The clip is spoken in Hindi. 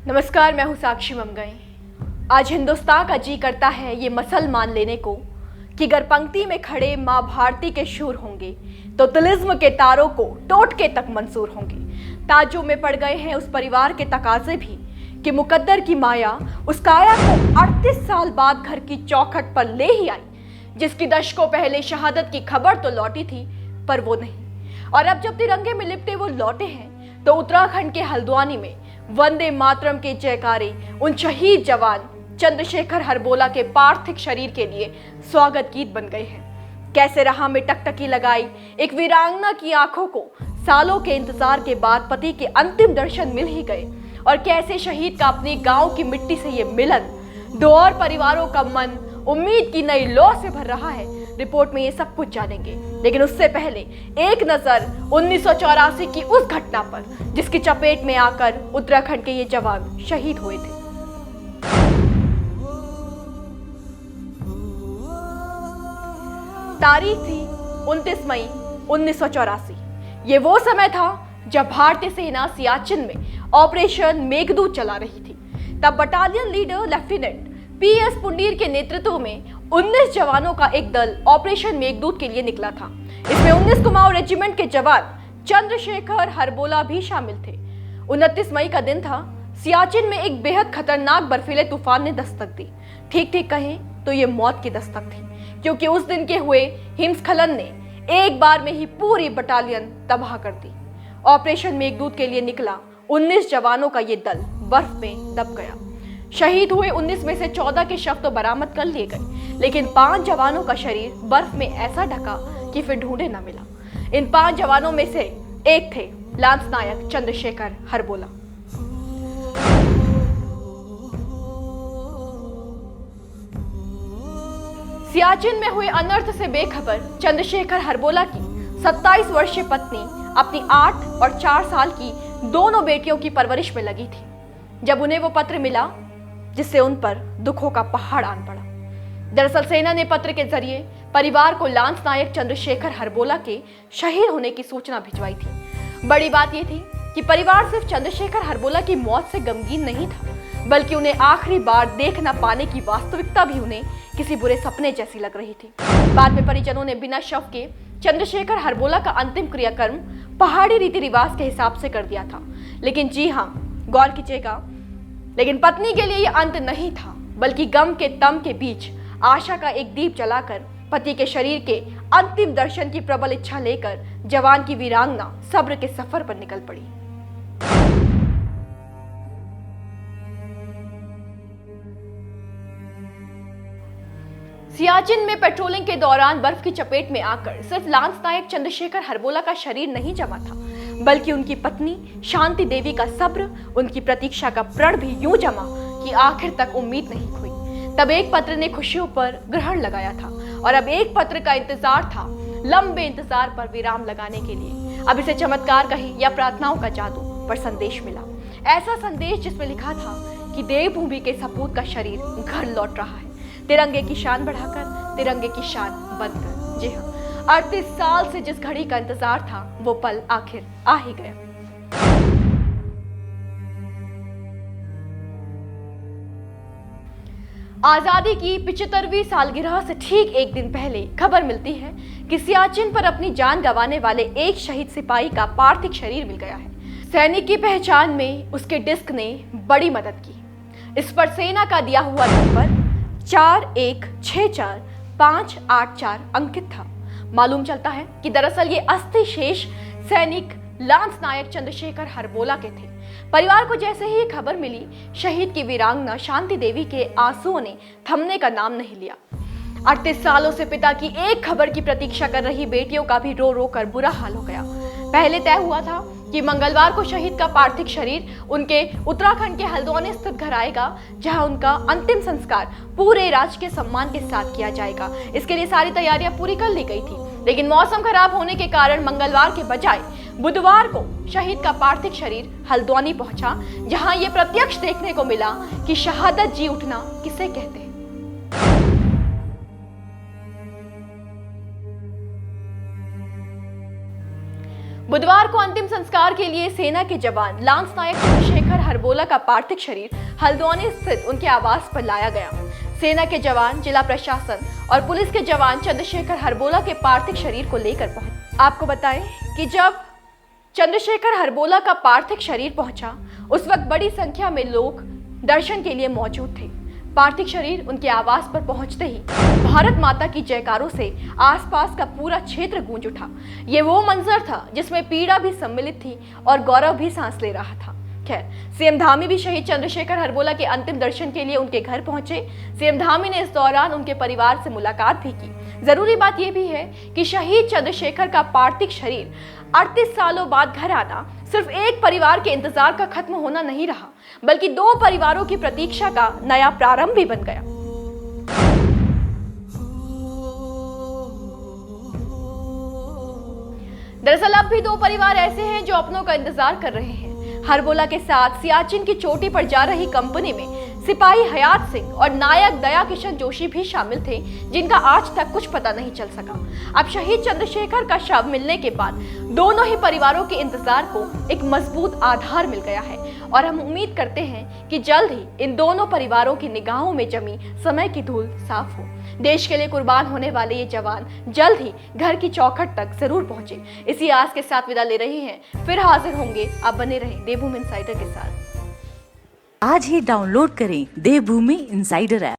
नमस्कार, मैं हूं साक्षी ममगई। आज हिंदुस्तान का जी करता है ये मसल मान लेने को कि अगर पंक्ति में खड़े माँ भारती के शूर होंगे तो तिलिस्म के तारों को टोटके तक मंसूर होंगे। ताज्जुब में पड़ गए हैं उस परिवार के तकाजे भी कि मुकद्दर की माया उस काया को 38 साल बाद घर की चौखट पर ले ही आई, जिसकी दशकों पहले शहादत की खबर तो लौटी थी पर वो नहीं। और अब जब तिरंगे में लिपटे वो लौटे हैं तो उत्तराखंड के हल्द्वानी में वंदे मातरम के जयकारे उन शहीद जवान चंद्रशेखर हरबोला के पार्थिव शरीर के लिए स्वागत गीत बन गए हैं। कैसे राह में टकटकी लगाई एक वीरांगना की आंखों को सालों के इंतजार के बाद पति के अंतिम दर्शन मिल ही गए, और कैसे शहीद का अपने गांव की मिट्टी से ये मिलन दो और परिवारों का मन उम्मीद की नई लौ से भर रहा है। रिपोर्ट में ये सब कुछ जानेंगे, लेकिन उससे पहले एक नजर 1984 की उस घटना पर जिसकी चपेट में आकर उत्तराखंड के ये जवान शहीद हुए थे। तारीख थी 29 मई 1984। ये वो समय था जब भारतीय सेना सियाचिन में ऑपरेशन मेघदूत चला रही थी। तब battalion leader lieutenant PS Pundir के नेतृत्व में 19 जवानों का एक दल ऑपरेशन मेघदूत के लिए निकला था। इसमें 19 कुमाऊं रेजिमेंट के जवान चंद्रशेखर हरबोला भी शामिल थे। 29 मई का दिन था। सियाचिन में एक बेहद खतरनाक बर्फीले तूफान ने दस्तक दी। ठीक कहें तो ये मौत की दस्तक थी, क्योंकि उस दिन के हुए हिमस्खलन ने एक बार में ही पूरी बटालियन तबाह कर दी। ऑपरेशन मेघदूत के लिए निकला 19 जवानों का ये दल बर्फ में दब गया। शहीद हुए 19 में से 14 के शव तो बरामद कर लिए गए, लेकिन 5 जवानों का शरीर बर्फ में ऐसा ढका कि फिर ढूंढे न मिला। इन 5 जवानों में से एक थे लांस नायक चंद्रशेखर हरबोला। सियाचिन में हुए अनर्थ से बेखबर चंद्रशेखर हरबोला की 27 वर्षीय पत्नी अपनी 8 और 4 साल की दोनों बेटियों की परवरिश में लगी थी, जब उन्हें वो पत्र मिला जिससे उन पर दुखों का पहाड़ आन पड़ा। दरअसल सेना ने पत्र के जरिए परिवार को लांस नायक चंद्रशेखर हरबोला के शहीद होने की सूचना भिजवाई थी। बड़ी बात यह थी कि परिवार सिर्फ चंद्रशेखर हरबोला की मौत से गमगीन नहीं था, बल्कि उन्हें आखिरी बार देख न पाने की वास्तविकता भी उन्हें किसी बुरे सपने जैसी लग रही थी। बाद में परिजनों ने बिना शव के चंद्रशेखर हरबोला का अंतिम क्रियाकर्म पहाड़ी रीति रिवाज के हिसाब से कर दिया था। लेकिन जी हाँ, गौर कीजिएगा, लेकिन पत्नी के लिए यह अंत नहीं था, बल्कि गम के तम के बीच आशा का एक दीप जलाकर पति के शरीर के अंतिम दर्शन की प्रबल इच्छा लेकर जवान की वीरांगना सब्र के सफर पर निकल पड़ी। सियाचिन में पेट्रोलिंग के दौरान बर्फ की चपेट में आकर सिर्फ लांस नायक चंद्रशेखर हरबोला का शरीर नहीं जमा था, बल्कि उनकी पत्नी शांति देवी का सब्र, उनकी प्रतीक्षा का प्रण भी यूं जमा कि आखिर तक उम्मीद नहीं खोई। तब एक पत्र ने खुशियों पर ग्रहण लगाया था, और अब एक पत्र का इंतजार था लंबे इंतजार पर विराम लगाने के लिए। अब इसे चमत्कार कहें या प्रार्थनाओं का जादू, पर संदेश मिला। ऐसा संदेश जिसमें लिखा था कि देवभूमि के सपूत का शरीर घर लौट रहा है, तिरंगे की शान बढ़ाकर, तिरंगे की शान बनकर। जी हाँ, 38 साल से जिस घड़ी का इंतजार था वो पल आखिर आ ही गया। आजादी की 75वीं सालगिरह से ठीक एक दिन पहले खबर मिलती है कि सियाचिन पर अपनी जान गंवाने वाले एक शहीद सिपाही का पार्थिव शरीर मिल गया है। सैनिक की पहचान में उसके डिस्क ने बड़ी मदद की। इस पर सेना का दिया हुआ नंबर 4164584 अंकित था। मालूम चलता है कि दरअसल ये अस्थि शेष सैनिक लांस नायक चंद्रशेखर हरबोला के थे। परिवार को जैसे ही खबर मिली, शहीद की वीरांगना शांति देवी के आंसुओं ने थमने का नाम नहीं लिया। 38 सालों से पिता की एक खबर की प्रतीक्षा कर रही बेटियों का भी रो रो कर बुरा हाल हो गया। पहले तय हुआ था कि मंगलवार को शहीद का पार्थिव शरीर उनके उत्तराखंड के हल्द्वानी स्थित घर आएगा, जहां उनका अंतिम संस्कार पूरे राजकीय सम्मान के साथ किया जाएगा। इसके लिए सारी तैयारियां पूरी कर ली गई थी, लेकिन मौसम खराब होने के कारण मंगलवार के बजाय बुधवार को शहीद का पार्थिव शरीर हल्द्वानी पहुंचा, जहां यह प्रत्यक्ष देखने को मिला कि शहादत जी उठना किसे कहते हैं। बुधवार को अंतिम संस्कार के लिए सेना के जवान लांस नायक चंद्रशेखर हरबोला का पार्थिव शरीर हल्द्वानी स्थित उनके आवास पर लाया गया। सेना के जवान, जिला प्रशासन और पुलिस के जवान चंद्रशेखर हरबोला के पार्थिव शरीर को लेकर पहुंचे। आपको बताएं कि जब चंद्रशेखर हरबोला का पार्थिव शरीर पहुंचा, उस वक्त बड़ी संख्या में लोग दर्शन के लिए मौजूद थे। पार्थिव शरीर उनके आवास पर पहुंचते ही भारत माता की जयकारों से आसपास का पूरा क्षेत्र गूंज उठा। ये वो मंजर था जिसमें पीड़ा भी सम्मिलित थी और गौरव भी सांस ले रहा था। खैर, सीएम धामी भी शहीद चंद्रशेखर हरबोला के अंतिम दर्शन के लिए उनके घर पहुंचे। सीएम धामी ने इस दौरान उनके परिवार से मुलाकात भी की। जरूरी बात यह भी है कि शहीद चंद्रशेखर का पार्थिव शरीर 38 सालों बाद घर आना सिर्फ एक परिवार के इंतजार का खत्म होना नहीं रहा, बल्कि 2 परिवारों की प्रतीक्षा का नया प्रारंभ भी बन गया। दरअसल अब भी 2 परिवार ऐसे हैं जो अपनों का इंतजार कर रहे हैं। हरबोला के साथ सियाचिन की चोटी पर जा रही कंपनी में सिपाही हयात सिंह और नायक दया किशन जोशी भी शामिल थे, जिनका आज तक कुछ पता नहीं चल सका। अब शहीद चंद्रशेखर का शव मिलने के बाद दोनों ही परिवारों के इंतजार को एक मजबूत आधार मिल गया है और हम उम्मीद करते हैं कि जल्द ही इन दोनों परिवारों की निगाहों में जमी समय की धूल साफ हो। देश के लिए कुर्बान होने वाले ये जवान जल्द ही घर की चौखट तक जरूर पहुंचे। इसी आस के साथ विदा ले रहे हैं, फिर हाजिर होंगे। आप बने रहें देवभूमि इनसाइडर के साथ। आज ही डाउनलोड करें देवभूमि इनसाइडर ऐप।